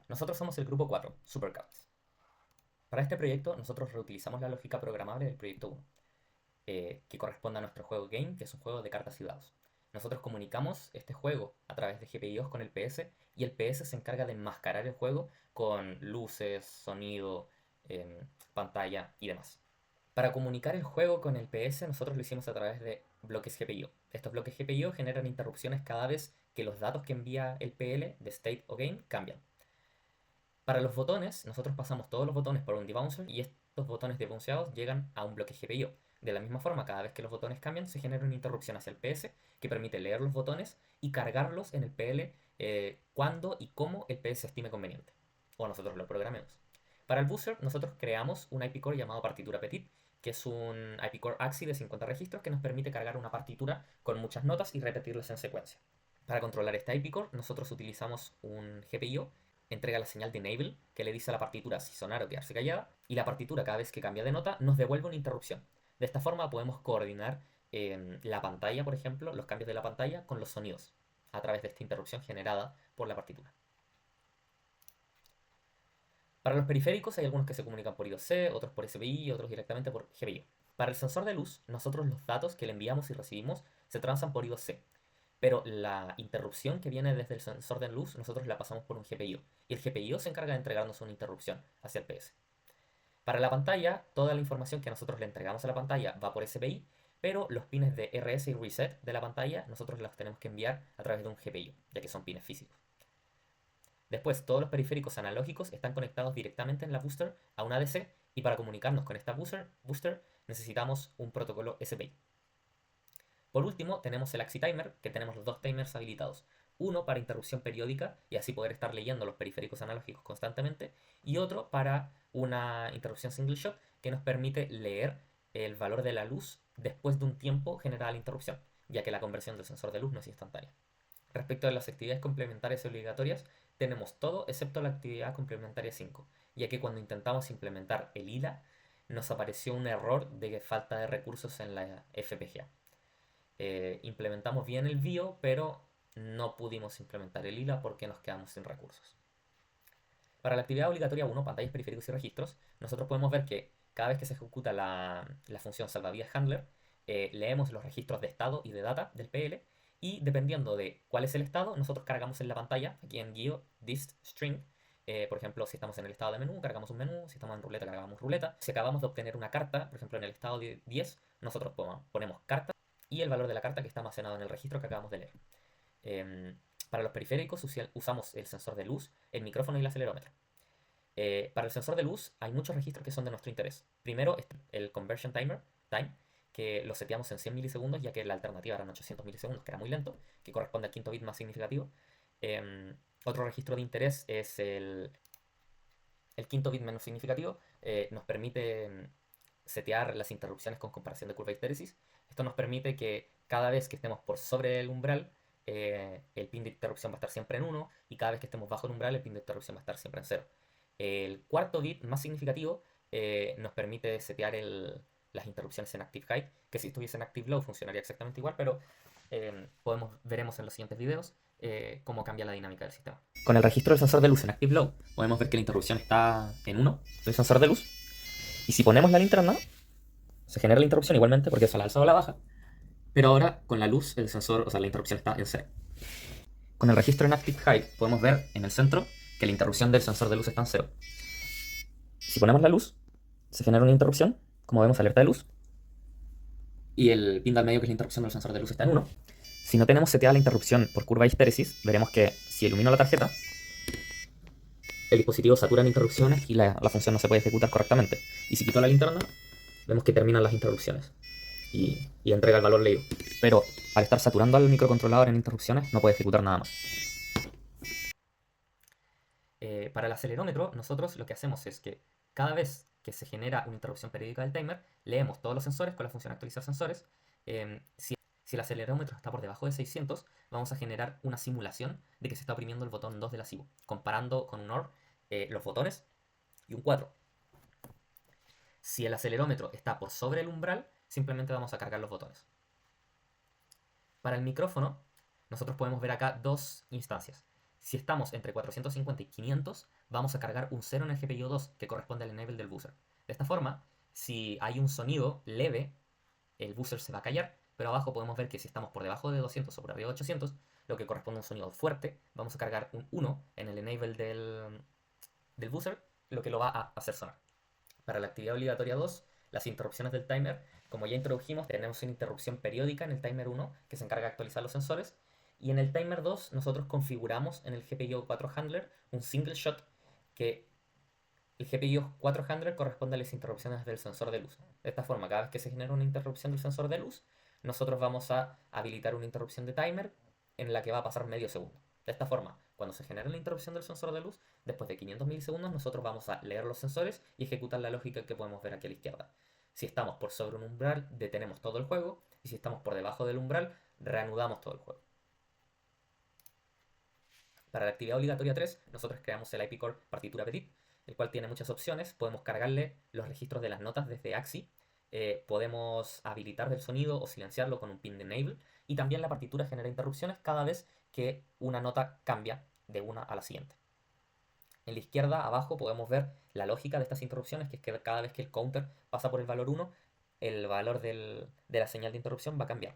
Nosotros somos el grupo 4, Supercards. Para este proyecto, nosotros reutilizamos la lógica programable del proyecto 1, que corresponde a nuestro juego Game, que es un juego de cartas y dados. Nosotros comunicamos este juego a través de GPIOs con el PS y el PS se encarga de enmascarar el juego con luces, sonido, pantalla y demás. Para comunicar el juego con el PS, nosotros lo hicimos a través de bloques GPIO. Estos bloques GPIO generan interrupciones cada vez que los datos que envía el PL de state o game cambian. Para los botones, nosotros pasamos todos los botones por un debouncer y estos botones debounceados llegan a un bloque GPIO. De la misma forma, cada vez que los botones cambian, se genera una interrupción hacia el PS que permite leer los botones y cargarlos en el PL cuando y cómo el PS estime conveniente. O nosotros lo programemos. Para el booster, nosotros creamos un IP core llamado partitura petit, que es un IP core AXI de 50 registros que nos permite cargar una partitura con muchas notas y repetirlas en secuencia. Para controlar este IP core, nosotros utilizamos un GPIO, entrega la señal de enable que le dice a la partitura si sonar o quedarse callada, y la partitura cada vez que cambia de nota nos devuelve una interrupción. De esta forma podemos coordinar la pantalla, por ejemplo, los cambios de la pantalla con los sonidos, a través de esta interrupción generada por la partitura. Para los periféricos hay algunos que se comunican por I2C, otros por SPI y otros directamente por GPIO. Para el sensor de luz, nosotros los datos que le enviamos y recibimos se transan por I2C, pero la interrupción que viene desde el sensor de luz nosotros la pasamos por un GPIO, y el GPIO se encarga de entregarnos una interrupción hacia el PS. Para la pantalla, toda la información que nosotros le entregamos a la pantalla va por SPI, pero los pines de RS y reset de la pantalla nosotros los tenemos que enviar a través de un GPIO, ya que son pines físicos. Después, todos los periféricos analógicos están conectados directamente en la booster a una ADC, y para comunicarnos con esta booster necesitamos un protocolo SPI. Por último, tenemos el AXI Timer, que tenemos los dos timers habilitados. Uno para interrupción periódica y así poder estar leyendo los periféricos analógicos constantemente, y otro para una interrupción single shot que nos permite leer el valor de la luz después de un tiempo generada la interrupción, ya que la conversión del sensor de luz no es instantánea. Respecto a las actividades complementarias y obligatorias, tenemos todo excepto la actividad complementaria 5, ya que cuando intentamos implementar el ILA nos apareció un error de falta de recursos en la FPGA. Implementamos bien el BIO, pero no pudimos implementar el ILA porque nos quedamos sin recursos. Para la actividad obligatoria 1, pantallas, periféricos y registros, nosotros podemos ver que cada vez que se ejecuta la función salvavidas handler, leemos los registros de estado y de data del PL, y dependiendo de cuál es el estado, nosotros cargamos en la pantalla, aquí en GIO, dist string. Por ejemplo, si estamos en el estado de menú, cargamos un menú; si estamos en ruleta, cargamos ruleta; si acabamos de obtener una carta, por ejemplo en el estado de 10, nosotros ponemos carta y el valor de la carta que está almacenado en el registro que acabamos de leer. Para los periféricos usamos el sensor de luz, el micrófono y el acelerómetro. Para el sensor de luz hay muchos registros que son de nuestro interés. Primero, el conversion time, que lo seteamos en 100 milisegundos, ya que la alternativa eran 800 milisegundos, que era muy lento, que corresponde al quinto bit más significativo. Otro registro de interés es el quinto bit menos significativo. Nos permite setear las interrupciones con comparación de curva de histéresis. Esto nos permite que cada vez que estemos por sobre el umbral, el pin de interrupción va a estar siempre en 1, y cada vez que estemos bajo el umbral, el pin de interrupción va a estar siempre en 0. El cuarto bit más significativo nos permite setear las interrupciones en Active High, que si estuviese en Active Low funcionaría exactamente igual, pero veremos en los siguientes videos cómo cambia la dinámica del sistema. Con el registro del sensor de luz en Active Low, podemos ver que la interrupción está en 1 del sensor de luz, y si ponemos la linterna, se genera la interrupción igualmente, porque es a la alza o a la baja, pero ahora con la luz el sensor, o sea, la interrupción está en 0. Con el registro en Active High podemos ver en el centro que la interrupción del sensor de luz está en 0. Si ponemos la luz, se genera una interrupción, como vemos, alerta de luz, y el pin del medio, que es la interrupción del sensor de luz, está en 1. Si no tenemos seteada la interrupción por curva de histéresis, veremos que si ilumino la tarjeta, el dispositivo satura en interrupciones y la función no se puede ejecutar correctamente. Y si quito la linterna, vemos que terminan las interrupciones y entrega el valor leído. Pero al estar saturando al microcontrolador en interrupciones, no puede ejecutar nada más. Para el acelerómetro, nosotros lo que hacemos es que cada vez que se genera una interrupción periódica del timer, leemos todos los sensores con la función actualizar sensores. Si el acelerómetro está por debajo de 600, vamos a generar una simulación de que se está oprimiendo el botón 2 de la SIBO, comparando con un OR los botones y un 4. Si el acelerómetro está por sobre el umbral, simplemente vamos a cargar los botones. Para el micrófono, nosotros podemos ver acá dos instancias. Si estamos entre 450 y 500, vamos a cargar un 0 en el GPIO 2 que corresponde al enable del buzzer. De esta forma, si hay un sonido leve, el buzzer se va a callar, pero abajo podemos ver que si estamos por debajo de 200 o por arriba de 800, lo que corresponde a un sonido fuerte, vamos a cargar un 1 en el enable del buzzer, lo que lo va a hacer sonar. Para la actividad obligatoria 2, las interrupciones del timer, como ya introdujimos, tenemos una interrupción periódica en el timer 1 que se encarga de actualizar los sensores. Y en el timer 2 nosotros configuramos en el GPIO 4 handler un single shot que el GPIO 4 handler corresponde a las interrupciones del sensor de luz. De esta forma, cada vez que se genera una interrupción del sensor de luz, nosotros vamos a habilitar una interrupción de timer en la que va a pasar medio segundo. De esta forma, cuando se genera la interrupción del sensor de luz, después de 500 milisegundos, nosotros vamos a leer los sensores y ejecutar la lógica que podemos ver aquí a la izquierda. Si estamos por sobre un umbral, detenemos todo el juego, y si estamos por debajo del umbral, reanudamos todo el juego. Para la actividad obligatoria 3, nosotros creamos el IP Core partitura petit, el cual tiene muchas opciones. Podemos cargarle los registros de las notas desde AXI, podemos habilitar el sonido o silenciarlo con un pin de enable, y también la partitura genera interrupciones cada vez que una nota cambia de una a la siguiente. En la izquierda, abajo, podemos ver la lógica de estas interrupciones, que es que cada vez que el counter pasa por el valor 1, el valor de la señal de interrupción va a cambiar.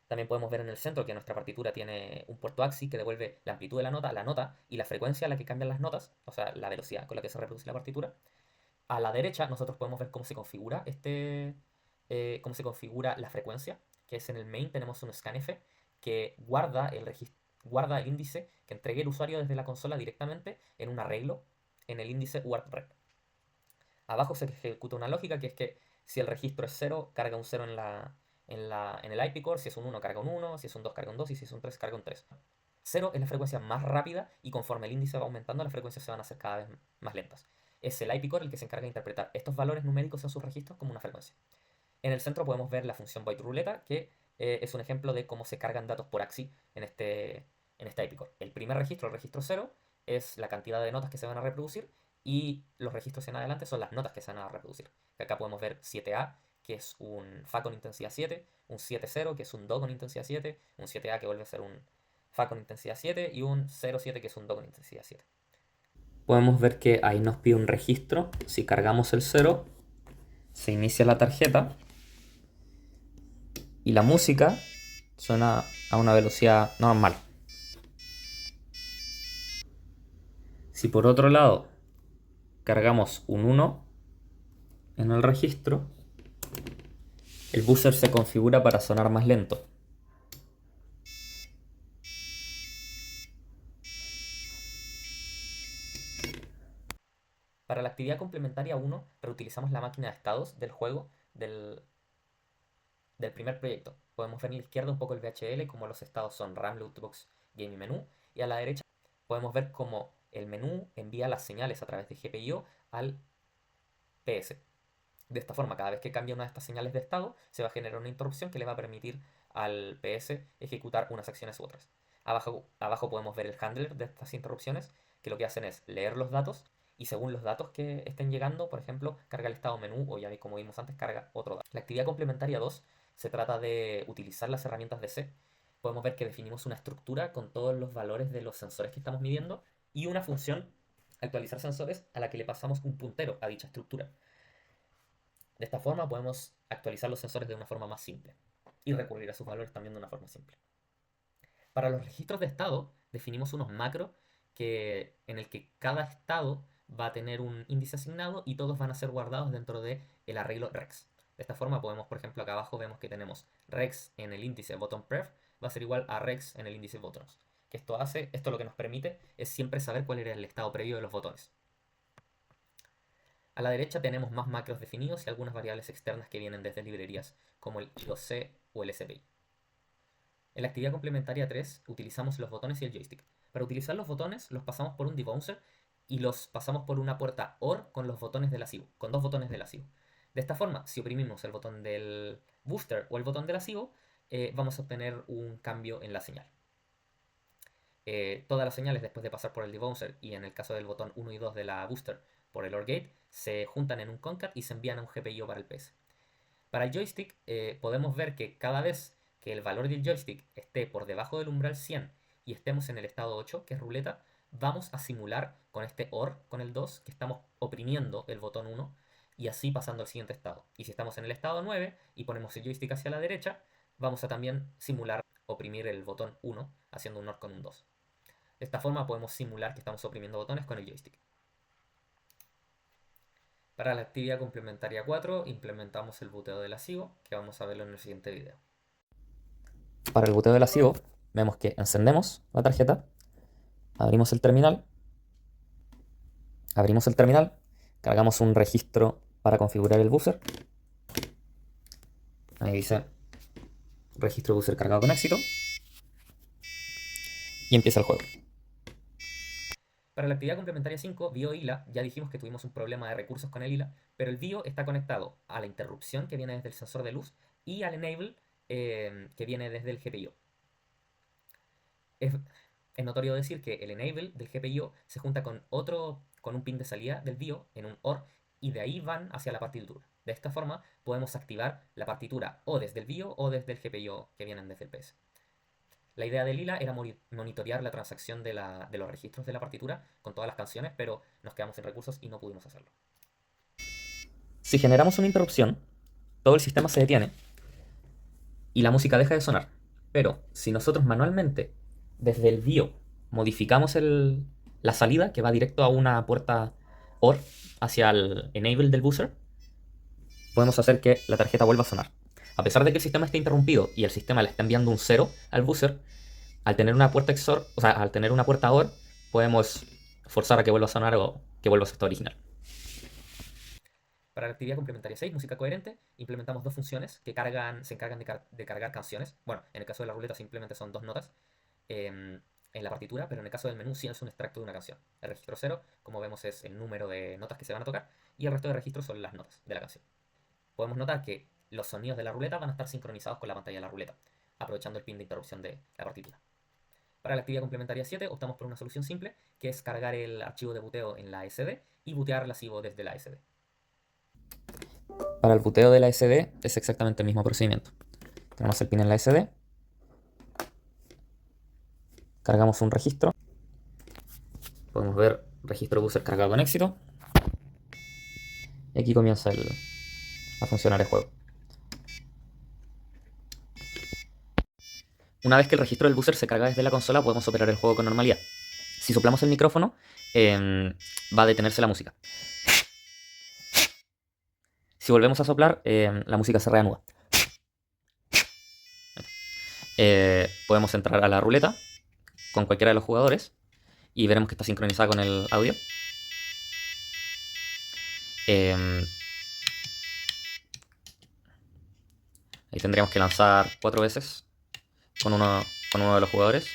También podemos ver en el centro que nuestra partitura tiene un puerto AXI que devuelve la amplitud de la nota y la frecuencia a la que cambian las notas, o sea, la velocidad con la que se reproduce la partitura. A la derecha nosotros podemos ver cómo se configura cómo se configura la frecuencia, que es en el main tenemos un scanf que guarda el índice que entregue el usuario desde la consola directamente en un arreglo en el índice UARTREP. Abajo se ejecuta una lógica que es que si el registro es 0, carga un 0 en el IP core, si es un 1 carga un 1, si es un 2 carga un 2 y si es un 3 carga un 3. 0 es la frecuencia más rápida y conforme el índice va aumentando las frecuencias se van a hacer cada vez más lentas. Es el IP core el que se encarga de interpretar estos valores numéricos en sus registros como una frecuencia. En el centro podemos ver la función byte ruleta, que es un ejemplo de cómo se cargan datos por AXI en este IP core. El primer registro, el registro 0, es la cantidad de notas que se van a reproducir y los registros en adelante son las notas que se van a reproducir. Acá podemos ver 7A, que es un Fa con intensidad 7, un 7.0, que es un Do con intensidad 7, un 7A que vuelve a ser un Fa con intensidad 7 y un 0.7 que es un Do con intensidad 7. Podemos ver que ahí nos pide un registro. Si cargamos el 0, se inicia la tarjeta y la música suena a una velocidad normal. Si por otro lado cargamos un 1 en el registro, el buzzer se configura para sonar más lento. Para la actividad complementaria 1, reutilizamos la máquina de estados del juego del primer proyecto. Podemos ver en la izquierda un poco el VHL, como los estados son RAM, Lootbox, Game y Menú, y a la derecha podemos ver cómo el menú envía las señales a través de GPIO al PS. De esta forma, cada vez que cambia una de estas señales de estado, se va a generar una interrupción que le va a permitir al PS ejecutar unas acciones u otras. Abajo podemos ver el handler de estas interrupciones, que lo que hacen es leer los datos y según los datos que estén llegando, por ejemplo, carga el estado menú o ya como vimos antes, carga otro dato. La actividad complementaria 2 se trata de utilizar las herramientas de C. Podemos ver que definimos una estructura con todos los valores de los sensores que estamos midiendo y una función actualizar sensores a la que le pasamos un puntero a dicha estructura. De esta forma podemos actualizar los sensores de una forma más simple y recurrir a sus valores también de una forma simple. Para los registros de estado definimos unos macros en el que cada estado va a tener un índice asignado y todos van a ser guardados dentro del arreglo rex. De esta forma podemos, por ejemplo, acá abajo vemos que tenemos rex en el índice buttonPref va a ser igual a rex en el índice buttons. Esto lo que nos permite es siempre saber cuál era el estado previo de los botones. A la derecha tenemos más macros definidos y algunas variables externas que vienen desde librerías como el IOC o el SPI. En la actividad complementaria 3 utilizamos los botones y el joystick. Para utilizar los botones los pasamos por un debouncer y los pasamos por una puerta OR con los botones de lascivo, con dos botones de lascivo. De esta forma, si oprimimos el botón del booster o el botón de lascivo, vamos a obtener un cambio en la señal. Todas las señales después de pasar por el debouncer y en el caso del botón 1 y 2 de la booster por el OR gate se juntan en un concat y se envían a un GPIO para el PS. Para el joystick podemos ver que cada vez que el valor del joystick esté por debajo del umbral 100 y estemos en el estado 8, que es ruleta, vamos a simular con este OR, con el 2, que estamos oprimiendo el botón 1 y así pasando al siguiente estado. Y si estamos en el estado 9 y ponemos el joystick hacia la derecha, vamos a también simular oprimir el botón 1 haciendo un OR con un 2. De esta forma podemos simular que estamos oprimiendo botones con el joystick. Para la actividad complementaria 4 implementamos el boteo de la SIBO, que vamos a verlo en el siguiente video. Para el boteo de la SIBO vemos que encendemos la tarjeta, abrimos el terminal, cargamos un registro para configurar el buzzer. Ahí dice registro buzzer cargado con éxito. Y empieza el juego. Para la actividad complementaria 5, BIO ILA, ya dijimos que tuvimos un problema de recursos con el ILA, pero el BIO está conectado a la interrupción que viene desde el sensor de luz y al enable que viene desde el GPIO. Es notorio decir que el enable del GPIO se junta con un pin de salida del BIO en un OR y de ahí van hacia la partitura. De esta forma podemos activar la partitura o desde el BIO o desde el GPIO que vienen desde el PS. La idea de Lila era monitorear la transacción de los registros de la partitura con todas las canciones, pero nos quedamos sin recursos y no pudimos hacerlo. Si generamos una interrupción, todo el sistema se detiene y la música deja de sonar. Pero si nosotros manualmente, desde el BIO, modificamos la salida, que va directo a una puerta OR hacia el enable del buzzer, podemos hacer que la tarjeta vuelva a sonar. A pesar de que el sistema esté interrumpido y el sistema le está enviando un 0 al buzzer, al tener una puerta XOR, o sea, al tener una puerta OR, podemos forzar a que vuelva a sonar o que vuelva a su estado original. Para la actividad complementaria 6, música coherente, implementamos dos funciones que se encargan de cargar canciones. Bueno, en el caso de la ruleta simplemente son dos notas en la partitura, pero en el caso del menú sí es un extracto de una canción. El registro 0, como vemos, es el número de notas que se van a tocar y el resto de registros son las notas de la canción. Podemos notar que los sonidos de la ruleta van a estar sincronizados con la pantalla de la ruleta, aprovechando el pin de interrupción de la partitura. Para la actividad complementaria 7 optamos por una solución simple, que es cargar el archivo de buteo en la SD y butear la SIBO desde la SD. Para el buteo de la SD es exactamente el mismo procedimiento. Tenemos el pin en la SD, cargamos un registro, podemos ver registro buzzer cargado con éxito, y aquí comienza a funcionar el juego. Una vez que el registro del buzzer se carga desde la consola, podemos operar el juego con normalidad. Si soplamos el micrófono, va a detenerse la música. Si volvemos a soplar, la música se reanuda. Podemos entrar a la ruleta con cualquiera de los jugadores y veremos que está sincronizada con el audio. Ahí tendríamos que lanzar 4 veces con uno de los jugadores.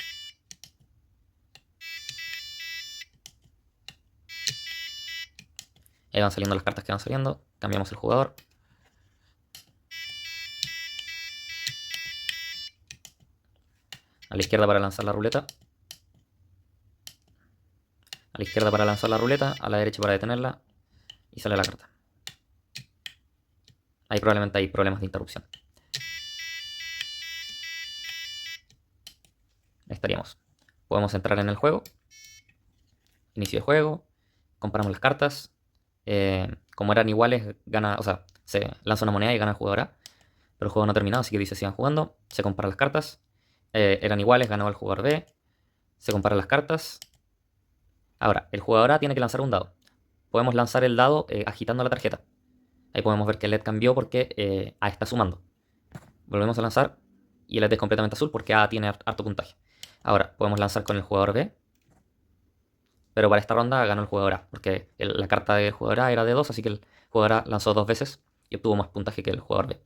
Ahí van saliendo las cartas que van saliendo. Cambiamos el jugador. A la izquierda para lanzar la ruleta. A la izquierda para lanzar la ruleta. A la derecha para detenerla. Y sale la carta. Ahí probablemente hay problemas de interrupción. Ahí estaríamos. Podemos entrar en el juego. Inicio de juego. Compramos las cartas. Como eran iguales, gana, o sea, se lanza una moneda y gana el jugador A. Pero el juego no ha terminado, así que dice sigan jugando. Se comparan las cartas. Eran iguales, ganó el jugador B. Se comparan las cartas. Ahora, el jugador A tiene que lanzar un dado. Podemos lanzar el dado agitando la tarjeta. Ahí podemos ver que el LED cambió porque A está sumando. Volvemos a lanzar y el LED es completamente azul porque A tiene harto puntaje. Ahora, podemos lanzar con el jugador B. Pero para esta ronda ganó el jugador A, porque la carta del jugador A era de 2, así que el jugador A lanzó 2 veces y obtuvo más puntaje que el jugador B.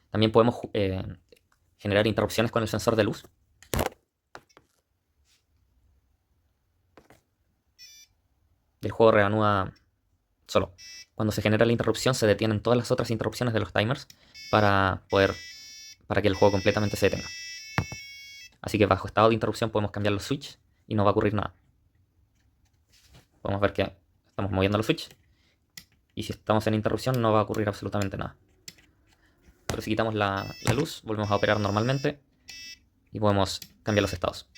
También podemos generar interrupciones con el sensor de luz. Y el juego reanuda solo. Cuando se genera la interrupción se detienen todas las otras interrupciones de los timers para que el juego completamente se detenga. Así que bajo estado de interrupción podemos cambiar los switches y no va a ocurrir nada. Podemos ver que estamos moviendo los switches y si estamos en interrupción no va a ocurrir absolutamente nada. pero si quitamos la luz, volvemos a operar normalmente y podemos cambiar los estados.